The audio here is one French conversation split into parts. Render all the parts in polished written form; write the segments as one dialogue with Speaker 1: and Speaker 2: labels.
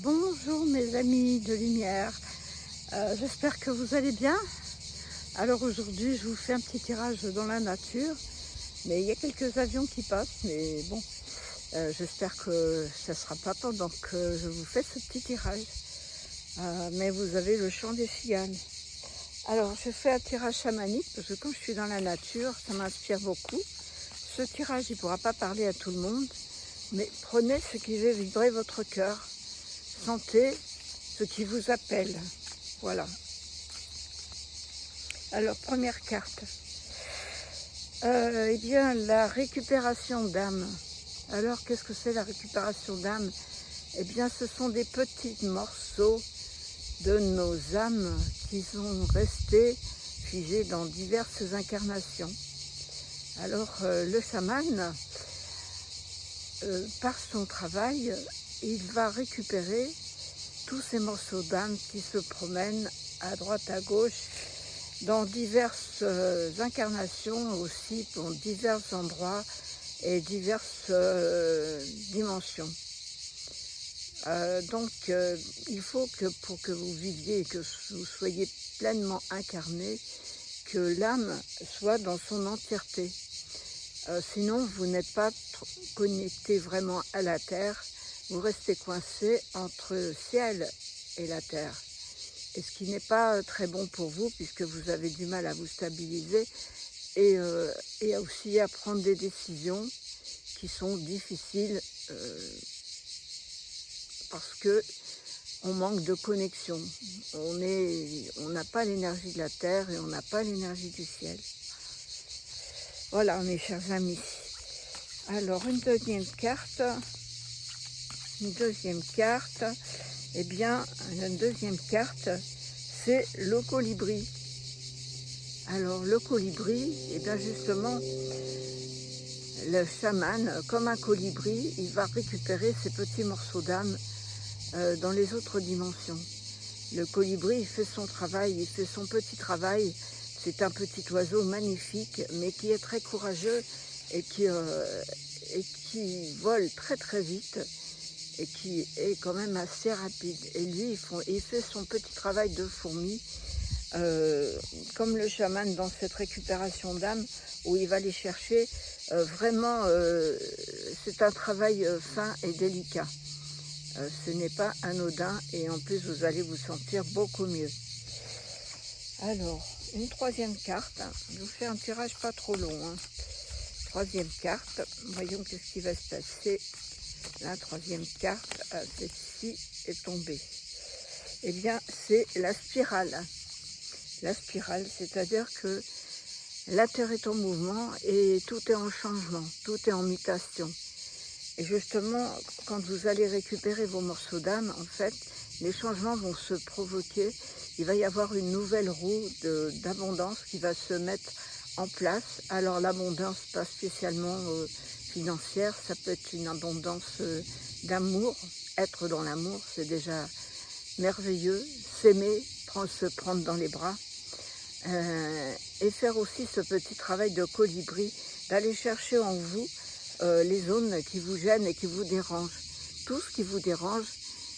Speaker 1: Bonjour mes amis de lumière, j'espère que vous allez bien. Alors aujourd'hui je vous fais un petit tirage dans la nature, mais il y a quelques avions qui passent, mais bon, j'espère que ça ne sera pas pendant que je vous fais ce petit tirage. Mais vous avez le chant des cigales. Alors je fais un tirage chamanique parce que quand je suis dans la nature, ça m'inspire beaucoup. Ce tirage il ne pourra pas parler à tout le monde, mais prenez ce qui fait vibrer votre cœur. Sentez ce qui vous appelle. Voilà. Alors, première carte. Eh bien, la récupération d'âme. Alors, qu'est-ce que c'est la récupération d'âme? Eh bien, ce sont des petits morceaux de nos âmes qui sont restés figés dans diverses incarnations. Alors, le chaman, par son travail, il va récupérer tous ces morceaux d'âme qui se promènent à droite, à gauche, dans diverses incarnations aussi, dans divers endroits et diverses dimensions. Donc, il faut que pour que vous viviez et que vous soyez pleinement incarné, que l'âme soit dans son entièreté. Sinon, vous n'êtes pas connecté vraiment à la terre, vous restez coincé entre le ciel et la terre. Et ce qui n'est pas très bon pour vous, puisque vous avez du mal à vous stabiliser et aussi à prendre des décisions qui sont difficiles parce que on manque de connexion. On n'a pas l'énergie de la terre et on n'a pas l'énergie du ciel. Voilà, mes chers amis. Alors, une deuxième carte. Eh bien, la deuxième carte, c'est le colibri. Alors, le colibri, eh bien justement, le chaman, comme un colibri, il va récupérer ces petits morceaux d'âme dans les autres dimensions. Le colibri, il fait son travail, il fait son petit travail. C'est un petit oiseau magnifique, mais qui est très courageux et qui vole très très vite et qui est quand même assez rapide. Et lui, il fait son petit travail de fourmi, comme le chaman dans cette récupération d'âme, où il va les chercher. Vraiment, c'est un travail fin et délicat. Ce n'est pas anodin et en plus, vous allez vous sentir beaucoup mieux. Alors, une troisième carte. Je vous fais un tirage pas trop long. Troisième carte. Voyons qu'est-ce qui va se passer. La troisième carte, celle-ci est tombée. Eh bien, c'est la spirale. La spirale, c'est-à-dire que la Terre est en mouvement et tout est en changement, tout est en mutation. Et justement, quand vous allez récupérer vos morceaux d'âme, en fait, les changements vont se provoquer. Il va y avoir une nouvelle roue d'abondance qui va se mettre en place. Alors l'abondance, pas spécialement financière, ça peut être une abondance d'amour. Être dans l'amour, c'est déjà merveilleux. S'aimer, se prendre dans les bras. Et faire aussi ce petit travail de colibri, d'aller chercher en vous les zones qui vous gênent et qui vous dérangent. Tout ce qui vous dérange,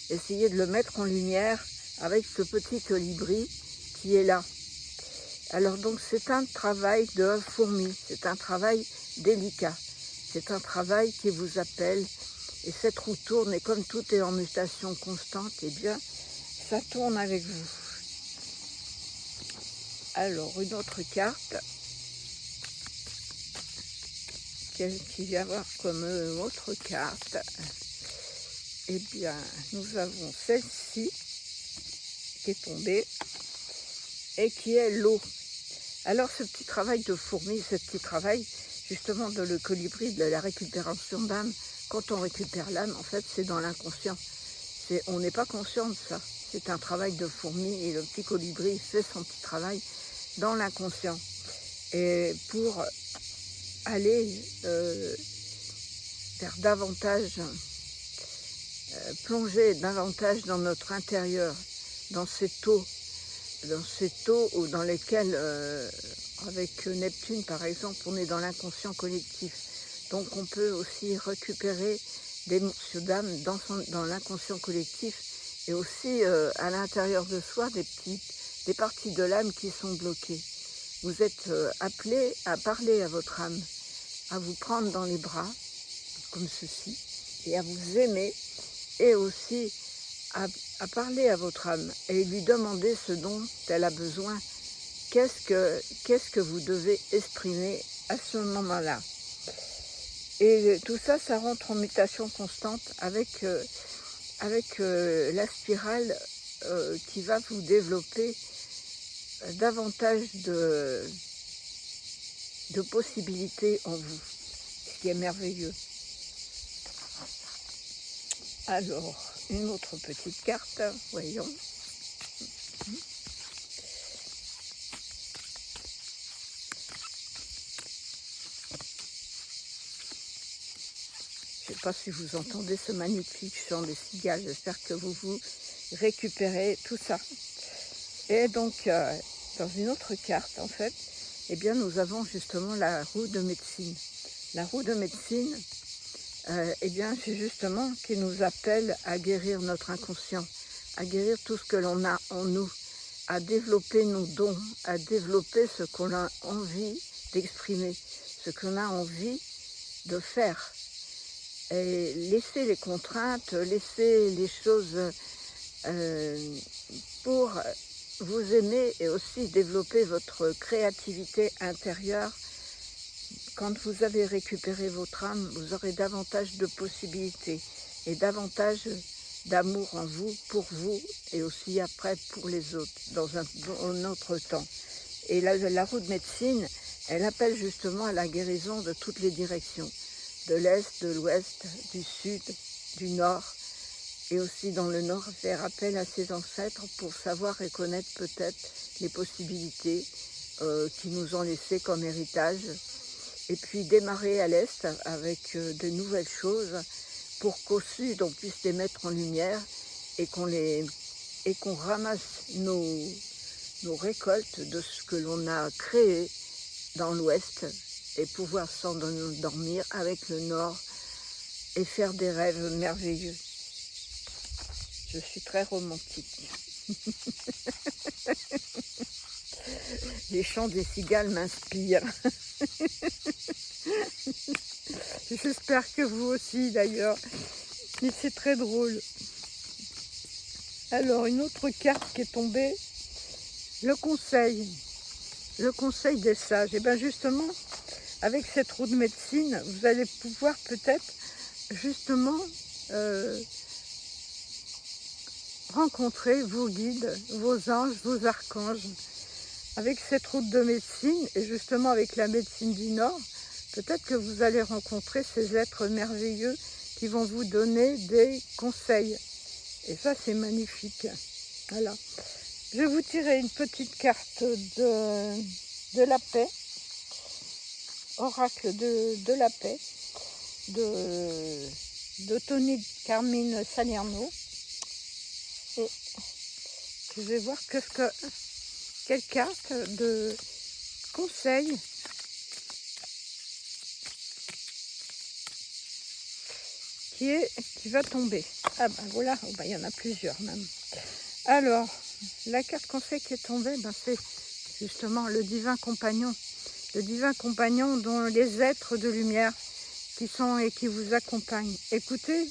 Speaker 1: essayez de le mettre en lumière avec ce petit colibri qui est là. Alors donc c'est un travail de fourmi, c'est un travail délicat, c'est un travail qui vous appelle et cette roue tourne et comme tout est en mutation constante, eh bien ça tourne avec vous. Alors une autre carte, qu'est-ce qu'il va y avoir comme autre carte? Eh bien nous avons celle-ci qui est tombée et qui est l'eau. Alors ce petit travail de fourmi, ce petit travail justement de le colibri, de la récupération d'âme, quand on récupère l'âme, en fait c'est dans l'inconscient. On n'est pas conscient de ça. C'est un travail de fourmi et le petit colibri fait son petit travail dans l'inconscient. Et pour aller faire davantage, plonger davantage dans notre intérieur, dans cette eau ou dans lesquelles, avec Neptune par exemple, on est dans l'inconscient collectif. Donc on peut aussi récupérer d'émotions d'âme dans l'inconscient collectif et aussi à l'intérieur de soi des parties de l'âme qui sont bloquées. Vous êtes appelé à parler à votre âme, à vous prendre dans les bras, comme ceci, et à vous aimer, et aussi à parler à votre âme et lui demander ce dont elle a besoin. Qu'est-ce que vous devez exprimer à ce moment-là? Et tout ça, ça rentre en mutation constante avec la spirale qui va vous développer davantage de possibilités en vous, ce qui est merveilleux. Alors, une autre petite carte, voyons. Je ne sais pas si vous entendez ce magnifique chant des cigales, j'espère que vous récupérez tout ça. Et donc, dans une autre carte, en fait, eh bien, nous avons justement la roue de médecine. La roue de médecine, eh bien, c'est justement qui nous appelle à guérir notre inconscient, à guérir tout ce que l'on a en nous, à développer nos dons, à développer ce qu'on a envie d'exprimer, ce qu'on a envie de faire. Et laisser les contraintes, laisser les choses pour vous aimer et aussi développer votre créativité intérieure. Quand vous avez récupéré votre âme, vous aurez davantage de possibilités et davantage d'amour en vous, pour vous et aussi après pour les autres, dans un autre temps. Et la roue de médecine, elle appelle justement à la guérison de toutes les directions, de l'Est, de l'Ouest, du Sud, du Nord, et aussi dans le Nord, faire appel à ses ancêtres pour savoir reconnaître peut-être les possibilités qui nous ont laissées comme héritage, et puis démarrer à l'Est avec de nouvelles choses pour qu'au Sud, on puisse les mettre en lumière et qu'on ramasse nos récoltes de ce que l'on a créé dans l'Ouest et pouvoir s'endormir avec le Nord et faire des rêves merveilleux. Je suis très romantique. Les chants des cigales m'inspirent. J'espère que vous aussi d'ailleurs. Et c'est très drôle. Alors, une autre carte qui est tombée, le conseil des sages. Et bien justement, avec cette roue de médecine, vous allez pouvoir peut-être justement rencontrer vos guides, vos anges, vos archanges. Avec cette route de médecine, et justement avec la médecine du Nord, peut-être que vous allez rencontrer ces êtres merveilleux qui vont vous donner des conseils. Et ça, c'est magnifique. Voilà. Je vais vous tirer une petite carte de la paix, oracle de la paix, de Tony Carmine Salerno. Et je vais voir quelle carte de conseil qui va tomber. Ah ben voilà, oh ben, il y en a plusieurs même. Alors, la carte conseil qui est tombée, ben, c'est justement le divin compagnon. Le divin compagnon dont les êtres de lumière qui sont et qui vous accompagnent. Écoutez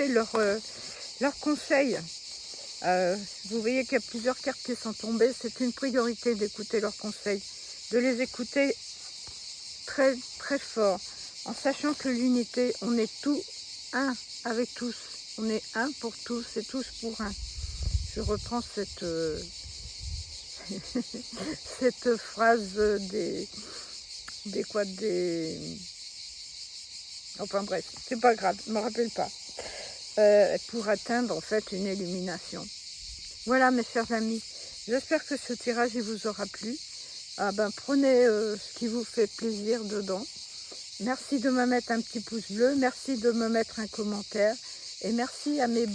Speaker 1: leurs conseils. Vous voyez qu'il y a plusieurs cartes qui sont tombées. C'est une priorité d'écouter leurs conseils, de les écouter très très fort, en sachant que l'unité, on est tout un avec tous. On est un pour tous et tous pour un. Je reprends cette phrase enfin bref, c'est pas grave, je me rappelle pas. Pour atteindre en fait une illumination. Voilà mes chers amis, j'espère que ce tirage il vous aura plu. Ah ben, prenez ce qui vous fait plaisir dedans. Merci de me mettre un petit pouce bleu, merci de me mettre un commentaire et merci à mes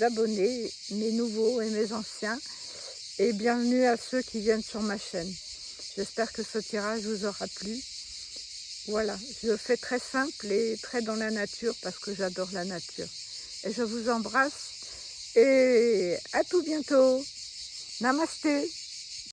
Speaker 1: abonnés, mes nouveaux et mes anciens, et bienvenue à ceux qui viennent sur ma chaîne. J'espère que ce tirage vous aura plu
Speaker 2: Voilà, je fais très simple et très dans la nature parce que j'adore la nature. Et je vous embrasse et à tout bientôt. Namasté.